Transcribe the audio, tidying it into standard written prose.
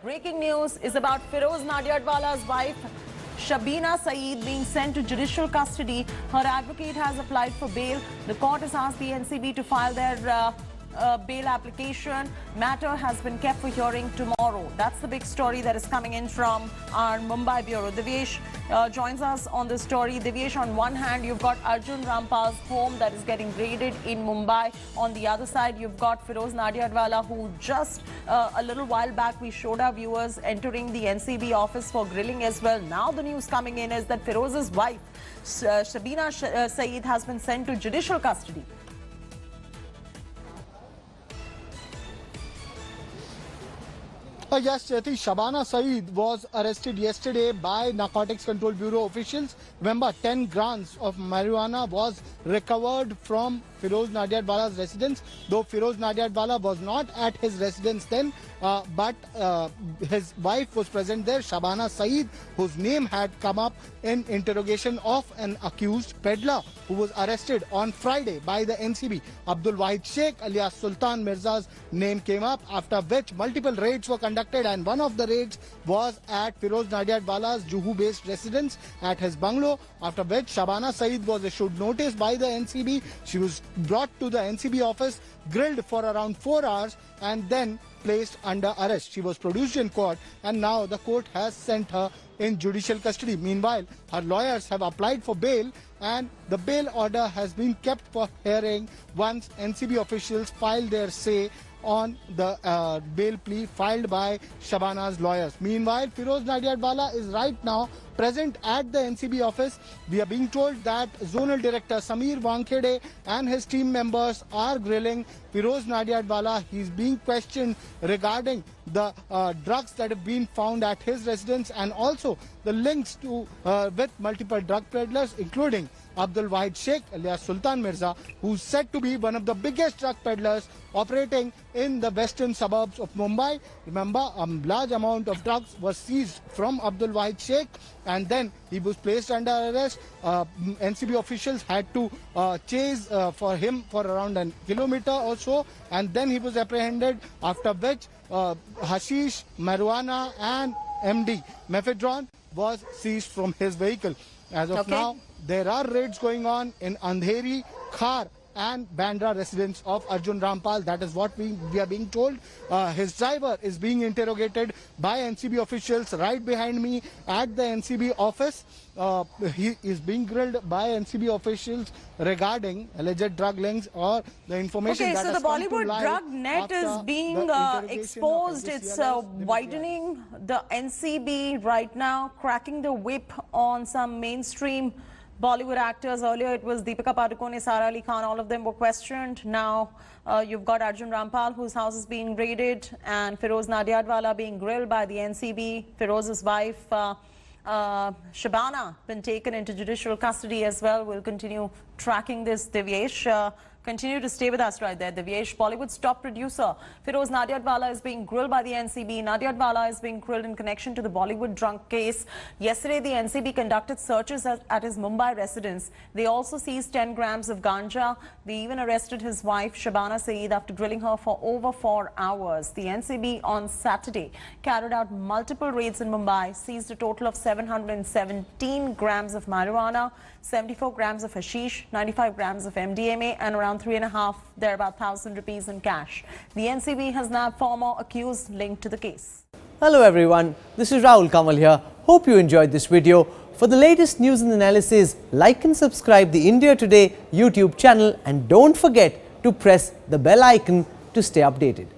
breaking news is about Feroz Nadiadwala's wife, Shabina Saeed, being sent to judicial custody. Her advocate has applied for bail. The court has asked the NCB to file their bail application. Matter has been kept for hearing tomorrow. That's the big story that is coming in from our Mumbai bureau. Divyesh joins us on this story. Divyesh, on one hand, you've got Arjun Rampal's home that is getting raided in Mumbai. On the other side, you've got Feroz Nadiadwala, who just a little while back we showed our viewers entering the NCB office for grilling as well. Now the news coming in is that Feroz's wife, Shabina Saeed, has been sent to judicial custody. Yes, Jyoti, Shabana Saeed was arrested yesterday by Narcotics Control Bureau officials. Remember, 10 grams of marijuana was recovered from Feroz Nadiadwala's residence, though Feroz Nadiadwala was not at his residence then, but his wife was present there, Shabana Saeed, whose name had come up in interrogation of an accused peddler who was arrested on Friday by the NCB. Abdul Wahid Sheikh alias Sultan Mirza's name came up, after which multiple raids were conducted, and one of the raids was at Feroz Nadiadwala's Juhu-based residence at his bungalow, after which Shabana Saeed was issued notice by the NCB. She was brought to the NCB office, grilled for around 4 hours, and then placed under arrest. She was produced in court, and now the court has sent her in judicial custody. Meanwhile, her lawyers have applied for bail, and the bail order has been kept for hearing once NCB officials file their say on the bail plea filed by Shabana's lawyers. Meanwhile, Feroz Nadiadwala is right now present at the NCB office. We are being told that Zonal Director Samir Wankhede and his team members are grilling Feroz Nadiadwala. He's being questioned regarding the drugs that have been found at his residence, and also the links to with multiple drug peddlers, including Abdul Wahid Sheikh alias Sultan Mirza, who's said to be one of the biggest drug peddlers operating in the western suburbs of Mumbai. Remember, a large amount of drugs was seized from Abdul Wahid Sheikh, and then he was placed under arrest. NCB officials had to chase for him for around a kilometer or so, and then he was apprehended, after which hashish, marijuana and MD, mephedron, was seized from his vehicle. As of now, there are raids going on in Andheri, Khar and Bandra residence of Arjun Rampal. That is what we are being told. His driver is being interrogated by NCB officials right behind me at the NCB office. He is being grilled by NCB officials regarding alleged drug links or the information that so has the come to Bollywood light drug net is being exposed. It's widening. The NCB right now cracking the whip on some mainstream Bollywood actors. Earlier it was Deepika Padukone, Sara Ali Khan, all of them were questioned. Now you've got Arjun Rampal, whose house is being raided, and Feroz Nadiadwala being grilled by the NCB. Feroz's wife, Shabana, been taken into judicial custody as well. We'll continue tracking this. Divyesh, continue to stay with us right there. Divyesh, Bollywood's top producer, Feroz Nadiadwala, is being grilled by the NCB. Nadiadwala is being grilled in connection to the Bollywood drunk case. Yesterday, the NCB conducted searches at his Mumbai residence. They also seized 10 grams of ganja. They even arrested his wife, Shabana Saeed, after grilling her for over 4 hours. The NCB on Saturday carried out multiple raids in Mumbai, seized a total of 717 grams of marijuana, 74 grams of hashish, 95 grams of MDMA, and around 1,000 rupees in cash. The NCB has nabbed 4 more accused linked to the case. Hello everyone, this is Rahul Kamal here. Hope you enjoyed this video. For the latest news and analysis, like and subscribe the India Today YouTube channel, and don't forget to press the bell icon to stay updated.